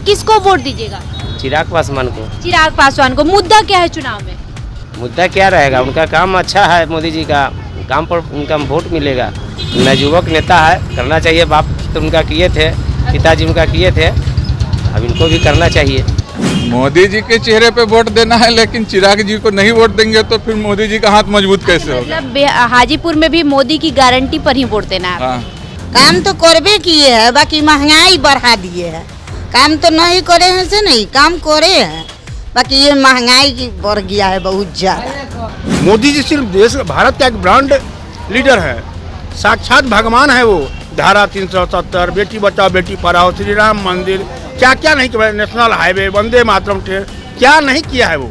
किसको वोट दीजिएगा? चिराग पासवान को। चिराग पासवान को। मुद्दा क्या है चुनाव में? मुद्दा क्या रहेगा, उनका काम अच्छा है, मोदी जी का काम पर उनका वोट मिलेगा। नवयुवक नेता है, करना चाहिए। बाप तो उनका किए थे, पिताजी उनका किए थे, अब इनको भी करना चाहिए। मोदी जी के चेहरे पे वोट देना है, लेकिन चिराग जी को नहीं वोट देंगे तो फिर मोदी जी का हाथ मजबूत कैसे होगा? मतलब हाजीपुर में भी मोदी की गारंटी पर ही वोट देना है। हाँ। काम तो करबे किए है, बाकी महंगाई बढ़ा दिए है। काम तो नहीं करे हैं से नहीं, काम करे हैं, बाकी ये महंगाई की बढ़ गया है बहुत ज्यादा। मोदी जी सिर्फ देश भारत का एक ब्रांड लीडर है, साक्षात भगवान है वो। धारा 370, बेटी बचाओ बेटी पढ़ाओ, श्री राम मंदिर, क्या क्या नहीं किया, national highway, Vande Mataram train, क्या नहीं किया है वो।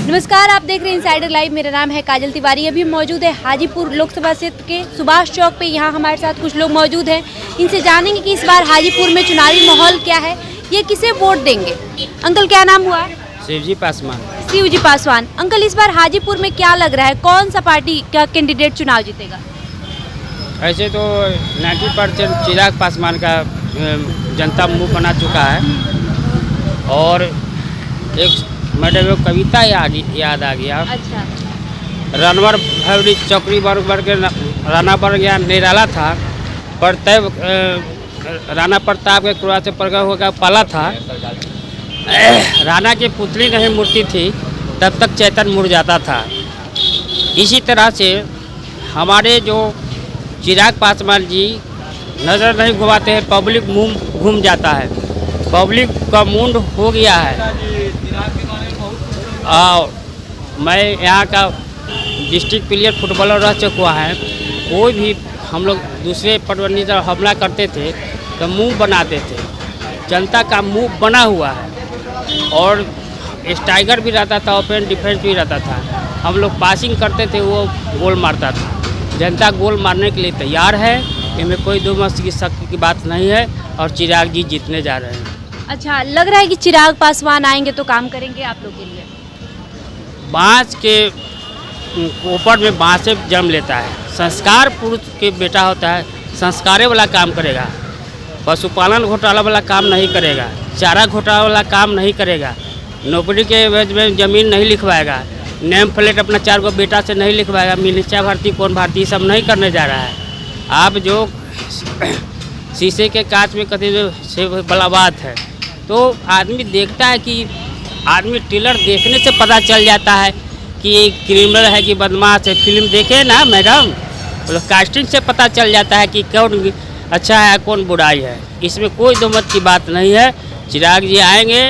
नमस्कार, आप देख रहे हैं इनसाइडर लाइव। मेरा नाम है काजल तिवारी। अभी मौजूद है हाजीपुर लोकसभा क्षेत्र के सुभाष चौक पे। यहाँ हमारे साथ कुछ लोग मौजूद हैं, इनसे जानेंगे कि इस बार हाजीपुर में चुनावी माहौल क्या है, ये किसे वोट देंगे। अंकल क्या नाम हुआ? शिवजी पासवान। शिवजी पासवान। अंकल इस बार हाजीपुर में क्या लग रहा है, कौन सा पार्टी का कैंडिडेट चुनाव जीतेगा? ऐसे तो 90% चिराग पासवान का जनता मुंह बना चुका है। और एक मैडम कविता याद आ गया। अच्छा। रनवर भवरी चौकरी बर के राणा पर गया निराला था, पर तब राणा प्रताप के क्रोध से प्रकट होकर पाला था। राणा की पुतली नहीं मूर्ति थी, तब तक चैतन्य मुरझाता था। इसी तरह से हमारे जो चिराग पासवान जी नज़र नहीं घुमाते हैं, पब्लिक मुंह घूम जाता है, पब्लिक का मूड हो गया है। और मैं यहाँ का डिस्ट्रिक्ट प्लेयर फुटबॉलर रह चुका है। कोई भी हम लोग दूसरे पटवनी जब हमला करते थे तो मुंह बनाते थे, जनता का मुंह बना हुआ है। और स्ट्राइकर भी रहता था, ओपन डिफेंस भी रहता था। हम लोग पासिंग करते थे, वो गोल मारता था। जनता गोल मारने के लिए तैयार है, इनमें कोई दो मत की शक की बात नहीं है। और चिराग जी जीतने जा रहे हैं। अच्छा, लग रहा है कि चिराग पासवान आएंगे तो काम करेंगे आप लोग के लिए? बाँस के ऊपर में बाँस से जन्म लेता है। संस्कार पुरुष के बेटा होता है, संस्कारे वाला काम करेगा। पशुपालन घोटाला वाला काम नहीं करेगा, चारा घोटाला वाला काम नहीं करेगा, नौकरी के एवज में ज़मीन नहीं लिखवाएगा, नेम प्लेट अपना 4 गो बेटा से नहीं लिखवाएगा, मिलिशिया भर्ती कौन भर्ती सब नहीं करने जा रहा है। आप जो शीशे के कांच में कभी से वाला बात है, तो आदमी देखता है कि आदमी ट्रेलर देखने से पता चल जाता है कि ये क्रिमिनल है कि बदमाश है। फिल्म देखे ना मैडम, कास्टिंग से पता चल जाता है कि कौन अच्छा है कौन बुराई है। इसमें कोई दो मत की बात नहीं है। चिराग जी आएंगे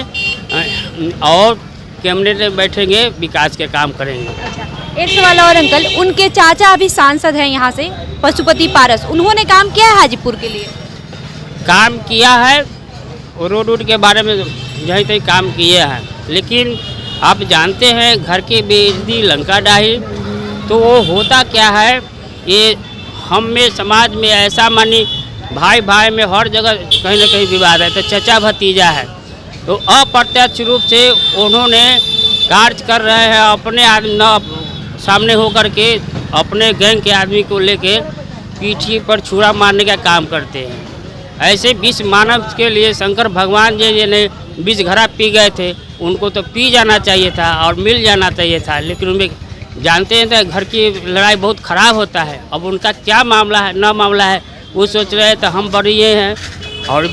और कैबिनेट में बैठेंगे, विकास के काम करेंगे। अच्छा, एक सवाल और अंकल, उनके चाचा अभी सांसद हैं यहाँ से, पशुपति पारस, उन्होंने काम किया है हाजीपुर के लिए? काम किया है, रोड के बारे में यहीं तक काम किए हैं। लेकिन आप जानते हैं घर के बेइज्जती लंका डाही, तो वो होता क्या है, ये हम में समाज में ऐसा मानी भाई भाई में हर जगह कहीं ना कहीं विवाद है। तो चचा भतीजा है, तो अप्रत्यक्ष रूप से उन्होंने कार्य कर रहे हैं। अपने आदमी न सामने होकर के अपने गैंग के आदमी को लेके पीठी पर छुरा मारने का काम करते हैं। ऐसे विष मानव के लिए शंकर भगवान जी ने विष घड़ा पी गए थे, उनको तो पी जाना चाहिए था और मिल जाना चाहिए था। लेकिन उनमें जानते हैं तो घर की लड़ाई बहुत ख़राब होता है। अब उनका क्या मामला है ना मामला है, वो सोच रहे हैं तो हम बड़ी ये हैं, और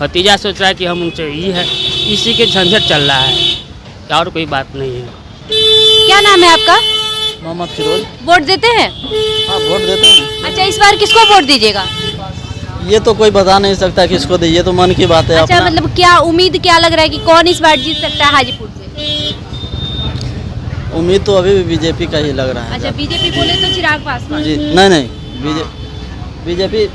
भतीजा सोच रहा है कि हम उनसे ये है। इसी के झंझट चल रहा है, और कोई बात नहीं है। क्या नाम है आपका? मोहम्मद फिरोज। वोट देते हैं? हाँ, वोट देते हैं। अच्छा, इस बार किसको वोट दीजिएगा? ये तो कोई बता नहीं सकता किसको दे, ये तो मन की बात है। अच्छा, अपना मतलब क्या उम्मीद क्या लग रहा है कि कौन इस बार जीत सकता है हाजीपुर से? उम्मीद तो अभी भी बीजेपी का ही लग रहा है। अच्छा, बीजेपी बोले तो चिराग पासवान जी नहीं, बीजेपी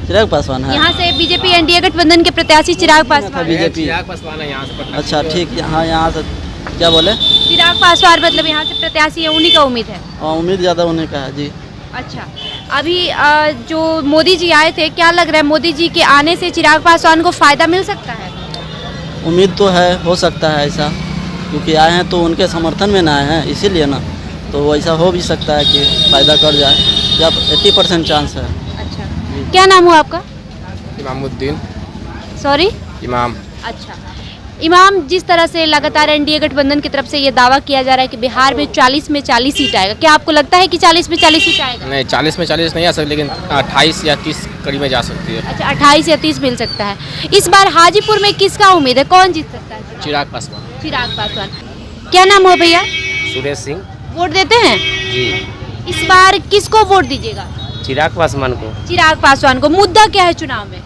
चिराग पासवान है। यहाँ से बीजेपी एनडीए गठबंधन के प्रत्याशी चिराग पासवान। बीजेपी अच्छा ठीक है। हाँ, यहाँ से क्या बोले, चिराग पासवान मतलब यहाँ से प्रत्याशी है, उन्हीं का उम्मीद है। उम्मीद ज़्यादा उन्हीं का है जी। अच्छा, अभी जो मोदी जी आए थे, क्या लग रहा है मोदी जी के आने से चिराग पासवान को फायदा मिल सकता है? उम्मीद तो है, हो सकता है ऐसा, क्योंकि आए हैं तो उनके समर्थन में ना आए हैं, इसीलिए ना, तो ऐसा हो भी सकता है कि फ़ायदा कर जाए। जब 80% चांस है। अच्छा, क्या नाम हुआ आपका? इमामुद्दीन। सॉरी, इमाम। अच्छा, इमाम, जिस तरह से लगातार एनडीए गठबंधन की तरफ से ये दावा किया जा रहा है कि बिहार में 40 में 40 सीट आएगा, क्या आपको लगता है कि 40 में 40 सीट आएगा? नहीं, 40 में 40 नहीं आ सकती, लेकिन 28 या 30 करीब में जा सकती है। अच्छा, 28 या 30 मिल सकता है। इस बार हाजीपुर में किसका उम्मीद है, कौन जीत सकता है? चिराग पासवान। चिराग पासवान। क्या नाम हो भैया? सुरेश सिंह वोट देते हैं? जी। इस बार किसको वोट दीजिएगा? चिराग पासवान को। चिराग पासवान को। मुद्दा क्या है चुनाव में?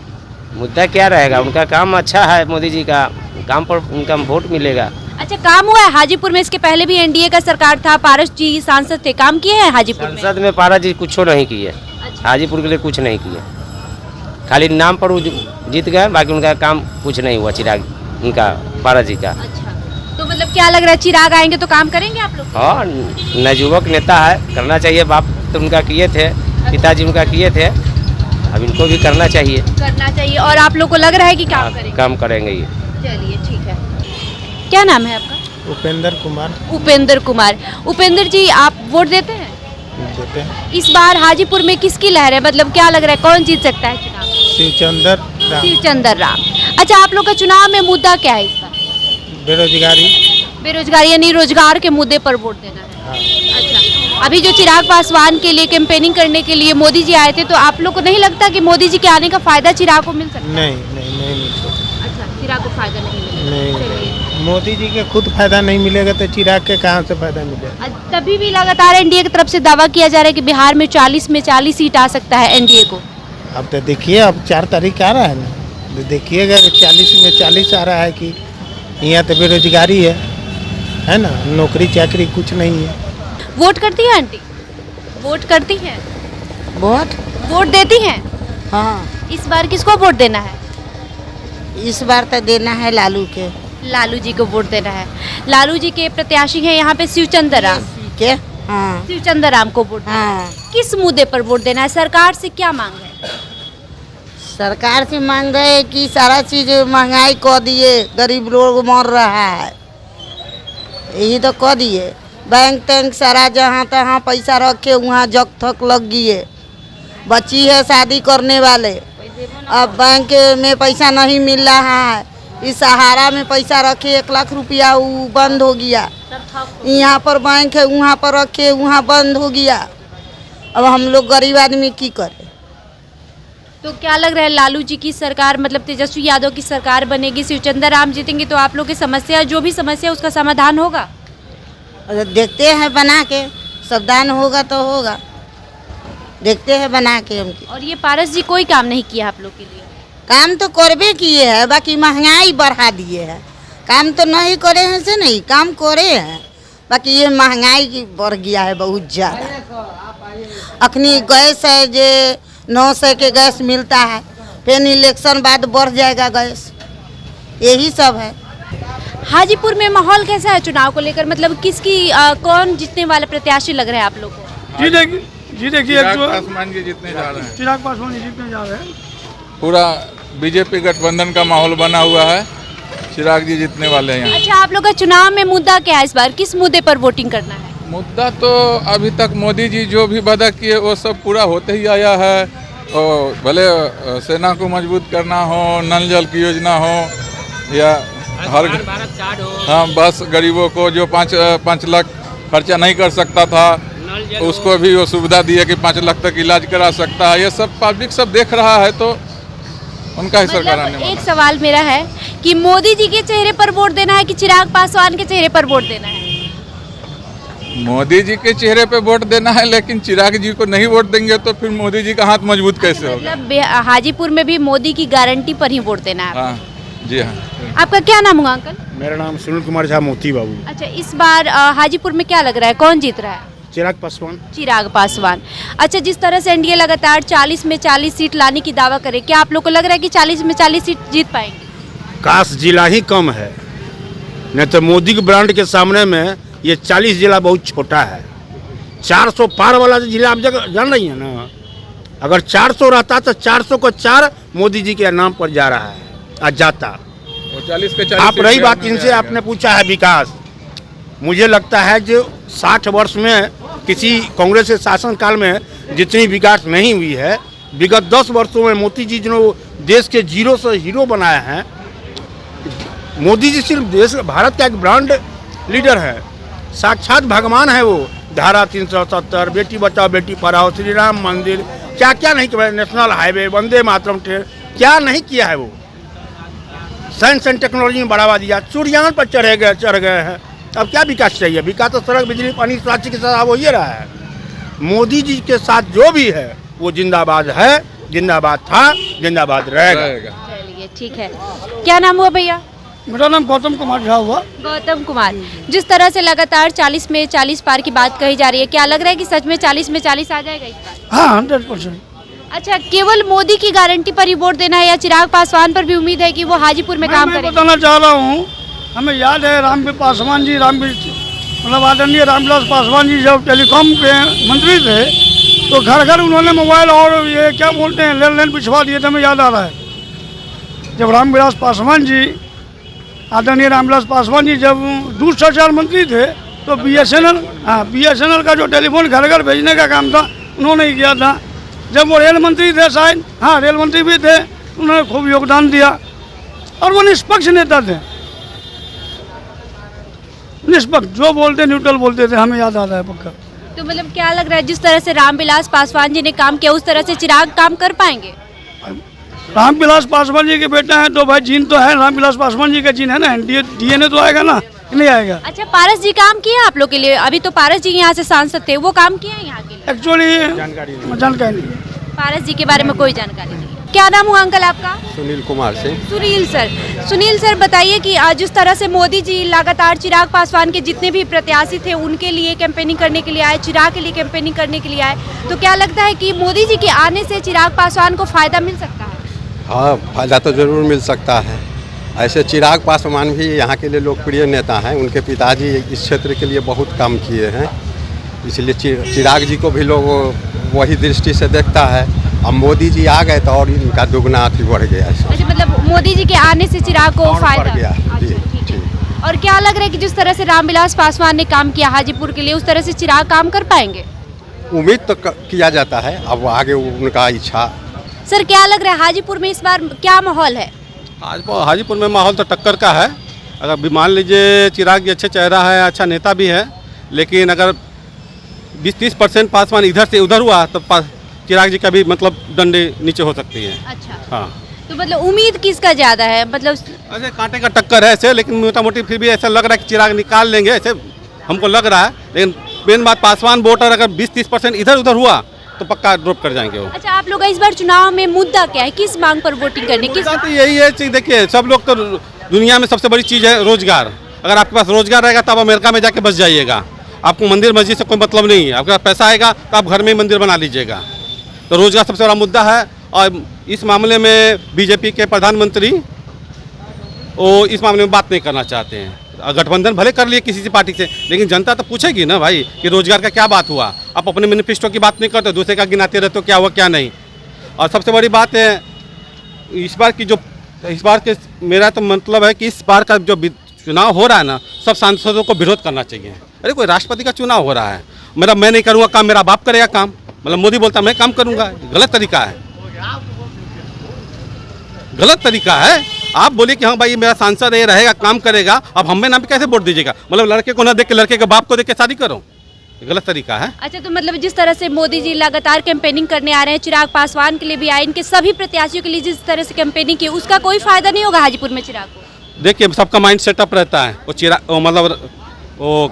मुद्दा क्या रहेगा, उनका काम अच्छा है, मोदी जी का काम पर उनका वोट मिलेगा। अच्छा, काम हुआ है हाजीपुर में? इसके पहले भी एनडीए का सरकार था, पारस जी सांसद थे, काम किए हैं हाजीपुर में? संसद में पारा जी कुछ नहीं किए, अच्छा। हाजीपुर के लिए कुछ नहीं किए, खाली नाम पर वो जीत गए, बाकी उनका काम कुछ नहीं हुआ। चिराग उनका पारा जी का। अच्छा, तो मतलब क्या लग रहा है, चिराग आएंगे तो काम करेंगे आप लोग? हाँ, नवयुवक नेता है, करना चाहिए। बाप तो उनका किए थे, पिताजी उनका किए थे, अब इनको भी करना चाहिए। करना चाहिए। और आप लोग को लग रहा है कि काम करेंगे? काम करेंगे ये। चलिए, ठीक है। क्या नाम है आपका? उपेंद्र कुमार। उपेंद्र कुमार। उपेंद्र जी, आप वोट देते हैं? देते हैं। इस बार हाजीपुर में किसकी लहर है, मतलब क्या लग रहा है कौन जीत सकता है चुनाव? शिवचंद्र राम। शिवचंद्र राम। अच्छा, आप लोग का चुनाव में मुद्दा क्या है इस बार? बेरोजगारी। बेरोजगारी, यानी रोजगार के मुद्दे पर वोट देना है। हाँ। अच्छा, अभी जो चिराग पासवान के लिए कैंपेनिंग करने के लिए मोदी जी आए थे, तो आप लोग को नहीं लगता कि मोदी जी के आने का फायदा चिराग को मिल सकता है? नहीं मिल सकता। अच्छा, चिराग को फायदा नहीं मिलेगा। नहीं, चलिए। मोदी जी के खुद फायदा नहीं मिलेगा तो चिराग के कहाँ से फायदा मिलेगा? तभी भी लगातार एनडीए की तरफ से दावा किया जा रहा है कि बिहार में 40 में 40 सीट आ सकता है एनडीए को। अब तो देखिए, अब 4 तारीख आ रहा है ना, तो देखिएगा 40 में 40 आ रहा है कि यहाँ तो बेरोजगारी है ना, नौकरी चाकरी कुछ नहीं है। वोट करती है आंटी? वोट करती हैं? वोट देती हैं? हाँ, इस बार किसको वोट देना है? इस बार तो देना है लालू के। लालू जी को वोट देना है। लालू जी के प्रत्याशी हैं यहाँ पे शिवचंद्र राम। के? हाँ शिवचंद्र राम को वोट देना है। हाँ। किस मुद्दे पर वोट देना है, सरकार से क्या मांग है? सरकार से मांग है कि सारा चीज महंगाई कर दिए, गरीब लोग मर रहा है, यही तो कर दिए। बैंक तैंक सारा जहाँ तहाँ पैसा रखे वहाँ जग थक लग गई। बच्ची है शादी करने वाले, अब बैंक में पैसा नहीं मिल रहा है। इस सहारा में पैसा रखे 1 लाख रुपया वो बंद हो गया। यहाँ पर बैंक है, वहाँ पर रखे वहाँ बंद हो गया। अब हम लोग गरीब आदमी की करें? तो क्या लग रहा है, लालू जी की सरकार, मतलब तेजस्वी यादव की सरकार बनेगी, शिवचंद्र राम जीतेंगे, तो आप लोग की समस्या, जो भी समस्या उसका समाधान होगा? देखते हैं बना के, सावधान होगा तो होगा, देखते हैं बना के हम। और ये पारस जी कोई काम नहीं किया आप लोग के लिए? काम तो करबे किए हैं, बाकी महंगाई बढ़ा दिए हैं। काम तो नहीं करे हैं से नहीं, काम करे हैं, बाकी ये महंगाई की बढ़ गया है बहुत ज़्यादा। अखनी गैस है जे 900 के गैस मिलता है, फिर इलेक्शन बाद बढ़ जाएगा गैस, यही सब है। हाजीपुर में माहौल कैसा है चुनाव को लेकर, मतलब किसकी कौन जीतने वाले प्रत्याशी लग रहे हैं आप लोग को? जी देखिए, चिराग पासवान जी जीतने जा रहे हैं। चिराग पासवान जी जीतने जा रहे हैं। पूरा बीजेपी गठबंधन का माहौल बना हुआ है, चिराग जी जीतने वाले हैं यहाँ। अच्छा, आप लोग का चुनाव में मुद्दा क्या है इस बार, किस मुद्दे पर वोटिंग करना है? मुद्दा तो अभी तक मोदी जी जो भी वादा किए वो सब पूरा होते ही आया है। और भले सेना को मजबूत करना हो, नल जल की योजना हो, या हर हाँ बस गरीबों को जो 5 लाख खर्चा नहीं कर सकता था उसको भी वो सुविधा दी है कि 5 लाख तक इलाज करा सकता है। ये सब पब्लिक सब देख रहा है, तो उनका ही सरकार आने वाला। एक सवाल मेरा है कि मोदी जी के चेहरे पर वोट देना है कि चिराग पासवान के चेहरे पर वोट देना है? मोदी जी के चेहरे पे वोट देना है, लेकिन चिराग जी को नहीं वोट देंगे तो फिर मोदी जी का हाथ मजबूत कैसे होगा? मतलब हाजीपुर में भी मोदी की गारंटी पर ही वोट देना है? हाँ जी हाँ। आपका क्या नाम होगा अंकल? मेरा नाम सुनील कुमार झा, मोती बाबू। अच्छा, इस बार हाजीपुर में क्या लग रहा है, कौन जीत रहा है? चिराग पासवान। चिराग पासवान। अच्छा, जिस तरह से एनडीए लगातार 40 में 40 सीट लाने की दावा करे, क्या आप लोग को लग रहा है कि 40 में 40 सीट जीत पाएंगे? काश जिला ही कम है, नहीं तो मोदी के ब्रांड के सामने में ये 40 जिला बहुत छोटा है। 400 पार वाला जिला आप जगह जान रही है ना, अगर 400 रहता तो 400 को 4 मोदी जी के नाम पर जा रहा है, आज जाता। 40 के 40 आप रही बात इनसे आपने पूछा है विकास, मुझे लगता है जो 60 वर्ष में किसी कांग्रेस के शासनकाल में जितनी विकास नहीं हुई है, विगत 10 वर्षों में मोदी जी ने देश के जीरो से हीरो बनाए हैं। मोदी जी सिर्फ देश भारत का एक ब्रांड लीडर है, साक्षात भगवान है वो। धारा 370, बेटी बचाओ बेटी पढ़ाओ, श्री राम मंदिर, क्या क्या नहीं किया, national highway, Vande Mataram train, क्या नहीं किया है वो। साइंस एंड टेक्नोलॉजी में बढ़ावा दिया, चुड़ियान पर चढ़ गए हैं। अब क्या विकास चाहिए? विकास तो सड़क, बिजली, पानी, स्वास्थ्य के साथ वो ये रहा है। मोदी जी के साथ जो भी है वो जिंदाबाद है, जिंदाबाद था, जिंदाबाद रहेगा। चलिए ठीक है। क्या नाम हुआ भैया? मेरा नाम गौतम कुमार झा हुआ। गौतम कुमार, जिस तरह से लगातार 40 में 40 पार की बात कही जा रही है, क्या लग रहा है कि सच में 40 में 40 आ जाएगा इस बार? हाँ 100%। अच्छा, केवल मोदी की गारंटी पर ही वोट देना है या चिराग पासवान पर भी उम्मीद है कि वो हाजीपुर में काम मैं करेंगे? बताना चाह रहा हूँ, हमें याद है रामविलास पासवान जी, मतलब आदरणीय रामविलास पासवान जी जब टेलीकॉम के मंत्री थे तो घर घर उन्होंने मोबाइल और ये क्या बोलते हैं लैंडलाइन पिछवा दिए थे। हमें याद आ रहा है जब रामविलास पासवान जी, आदरणीय रामविलास पासवान जी जब दूरसंचार मंत्री थे तो BSNL का जो टेलीफोन घर घर भेजने का काम था उन्होंने ही किया था। जब वो रेल मंत्री थे शायद, हाँ रेल मंत्री भी थे, उन्होंने खूब योगदान दिया और वो निष्पक्ष नेता थे, निष्पक्ष, जो बोलते न्यूट्रल बोलते थे। हमें याद आ रहा है पक्का। तो मतलब क्या लग रहा है जिस तरह से रामविलास पासवान जी ने काम किया उस तरह से चिराग काम कर पाएंगे? रामविलास पासवान जी के बेटा हैं तो भाई जीन तो है, रामविलास पासवान जी का जीन है ना, DNA तो आएगा ना, नहीं आएगा। अच्छा, पारस जी काम किए आप लोग के लिए? अभी तो पारस जी यहाँ से सांसद थे, वो काम किए हैं यहाँ के लिए? एक्चुअली जानकारी नहीं है, पारस जी के बारे में कोई जानकारी नहीं। क्या नाम हुआ अंकल आपका? सुनील कुमार से। सुनील सर बताइए कि जिस तरह से मोदी जी लगातार चिराग पासवान के जितने भी प्रत्याशी थे उनके लिए कैंपेनिंग करने के लिए आए, चिराग के लिए कैंपेनिंग करने के लिए आए, तो क्या लगता है कि मोदी जी के आने से चिराग पासवान को फायदा मिल सकता है? हाँ, फायदा तो ज़रूर मिल सकता है। ऐसे चिराग पासवान भी यहाँ के लिए लोकप्रिय नेता हैं, उनके पिताजी इस क्षेत्र के लिए बहुत काम किए हैं, इसलिए चिराग जी को भी लोग वही दृष्टि से देखता है। अब मोदी जी आ गए तो और इनका दुगना अथी बढ़ गया। अच्छा, मतलब मोदी जी के आने से चिराग को फायदा गया। अच्छा, ठीक है। और क्या लग रहा है कि जिस तरह से रामविलास पासवान ने काम किया हाजीपुर के लिए उस तरह से चिराग काम कर पाएंगे? उम्मीद तो किया जाता है, अब आगे उनका इच्छा। सर क्या लग रहा है हाजीपुर में इस बार क्या माहौल है? आज हाजीपुर में माहौल तो टक्कर का है। अगर मान लीजिए चिराग जी अच्छे चेहरा है, अच्छा नेता भी है, लेकिन अगर 20-30% पासवान इधर से उधर हुआ तो चिराग जी का भी मतलब डंडे नीचे हो सकती है। अच्छा, हाँ, तो मतलब उम्मीद किसका ज़्यादा है? मतलब ऐसे कांटे का टक्कर है ऐसे, लेकिन मोटा मोटी फिर भी ऐसा लग रहा है कि चिराग निकाल लेंगे, ऐसे हमको लग रहा है। लेकिन मेन बात पासवान वोटर अगर 20-30% इधर उधर हुआ तो पक्का ड्रॉप कर जाएंगे वो। अच्छा, आप लोग इस बार चुनाव में मुद्दा क्या है? किस मांग पर वोटिंग करने की? तो यही है चीज़। देखिए, सब लोग तो दुनिया में सबसे बड़ी चीज़ है रोजगार। अगर आपके पास रोजगार रहेगा तो आप अमेरिका में जाके बस जाइएगा, आपको मंदिर मस्जिद से कोई मतलब नहीं है। आपके पास पैसा आएगा तो आप घर में ही मंदिर बना लीजिएगा। तो रोजगार सबसे बड़ा मुद्दा है, और इस मामले में बीजेपी के प्रधानमंत्री वो इस मामले में बात नहीं करना चाहते हैं। गठबंधन भले कर लिए किसी पार्टी से, लेकिन जनता तो पूछेगी ना भाई कि रोजगार का क्या बात हुआ। आप अपने मैनिफेस्टो की बात नहीं करते, दूसरे का गिनाते रहते हो क्या हुआ क्या नहीं। और सबसे बड़ी बात है इस बार के मेरा तो मतलब है कि इस बार का जो चुनाव हो रहा है ना, सब सांसदों को विरोध करना चाहिए। अरे कोई राष्ट्रपति का चुनाव हो रहा है, मैं नहीं करूँगा काम, मेरा बाप करेगा काम, मतलब मोदी बोलता मैं काम करूँगा, गलत तरीका है, गलत तरीका है। आप बोलिए कि हाँ भाई मेरा सांसद है, रहेगा काम करेगा, अब हमें नाम पे कैसे वोट दीजिएगा? मतलब लड़के को ना देख के लड़के के बाप को देख के शादी करो, गलत तरीका है। अच्छा, तो मतलब जिस तरह से मोदी जी लगातार कैंपेनिंग करने आ रहे हैं, चिराग पासवान के लिए भी आए, इनके सभी प्रत्याशियों के लिए जिस तरह से कैंपेनिंग की, उसका कोई फायदा नहीं होगा हाजीपुर में चिराग को? देखिए, सबका माइंड सेटअप रहता है। वो चिराग मतलब वो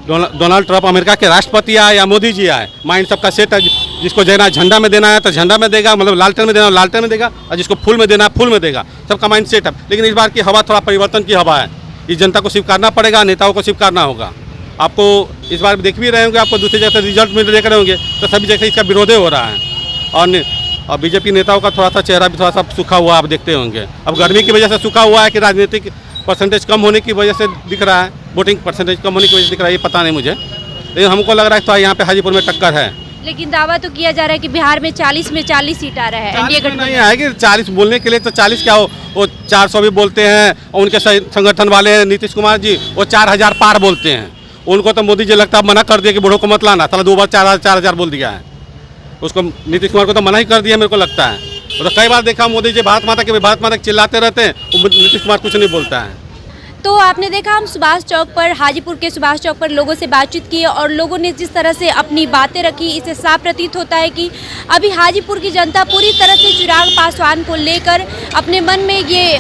डोनाल्ड ट्रंप अमेरिका के राष्ट्रपति आए या मोदी जी आए, माइंड सबका सेट है। जिसको देना झंडा में देना है तो झंडा में देगा, मतलब लालटेन में देना लालटेन में देगा, और जिसको फूल में देना है फूल में देगा। सबका माइंड सेट है। लेकिन इस बार की हवा थोड़ा परिवर्तन की हवा है, इस जनता को स्वीकारना पड़ेगा, नेताओं को स्वीकारना होगा। आपको इस बार देख भी रहे होंगे, आपको दूसरी जगह रिजल्ट में देख रहे होंगे, तो सभी जगह इसका विरोध हो रहा है। और बीजेपी नेताओं का थोड़ा सा चेहरा भी थोड़ा सा सूखा हुआ आप देखते होंगे। अब गर्मी की वजह से सूखा हुआ है कि राजनीतिक परसेंटेज कम होने की वजह से दिख रहा है, वोटिंग परसेंटेज कम होने की वजह से दिख रहा है, ये पता नहीं मुझे, लेकिन हमको लग रहा है तो यहाँ पे हाजीपुर में टक्कर है। लेकिन दावा तो किया जा रहा है कि बिहार में 40 में 40 सीट आ रहा है। एनडीए गठबंधन नहीं आएगी 40 बोलने के लिए, तो 40 क्या हो, वो 400 भी बोलते हैं, और उनके संगठन वाले नीतीश कुमार जी वो 4000 पार बोलते हैं। उनको तो मोदी जी लगता है मना कर दिया कि बूढ़ों को मत लाना, साला 2 बार 4000 बोल दिया है उसको। नीतीश कुमार को तो मना ही कर दिया मेरे को लगता है। तो कई बार देखा मोदी जी भारत माता के चिल्लाते रहते हैं, नीतीश कुमार कुछ नहीं बोलता है। तो आपने देखा हम सुभाष चौक पर, हाजीपुर के सुभाष चौक पर लोगों से बातचीत की और लोगों ने जिस तरह से अपनी बातें रखी, इससे साफ प्रतीत होता है कि अभी हाजीपुर की जनता पूरी तरह से चिराग पासवान को लेकर अपने मन में ये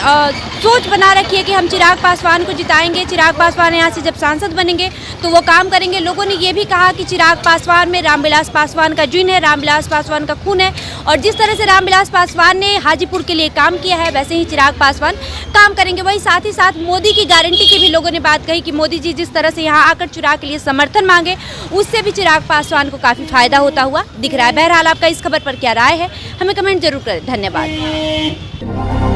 सोच बना रखी है कि हम चिराग पासवान को जिताएंगे, चिराग पासवान यहाँ से जब सांसद बनेंगे तो वो काम करेंगे। लोगों ने ये भी कहा कि चिराग पासवान में रामविलास पासवान का जीन है, रामविलास पासवान का खून है और जिस तरह से रामविलास पासवान ने हाजीपुर के लिए काम किया है वैसे ही चिराग पासवान काम करेंगे। वही साथ ही साथ मोदी की गारंटी की भी लोगों ने बात कही कि मोदी जी जिस तरह से यहाँ आकर चिराग के लिए समर्थन मांगे उससे भी चिराग पासवान को काफ़ी फायदा होता हुआ दिख रहा है। बहरहाल आपका इस खबर पर क्या राय है हमें कमेंट जरूर करें। धन्यवाद।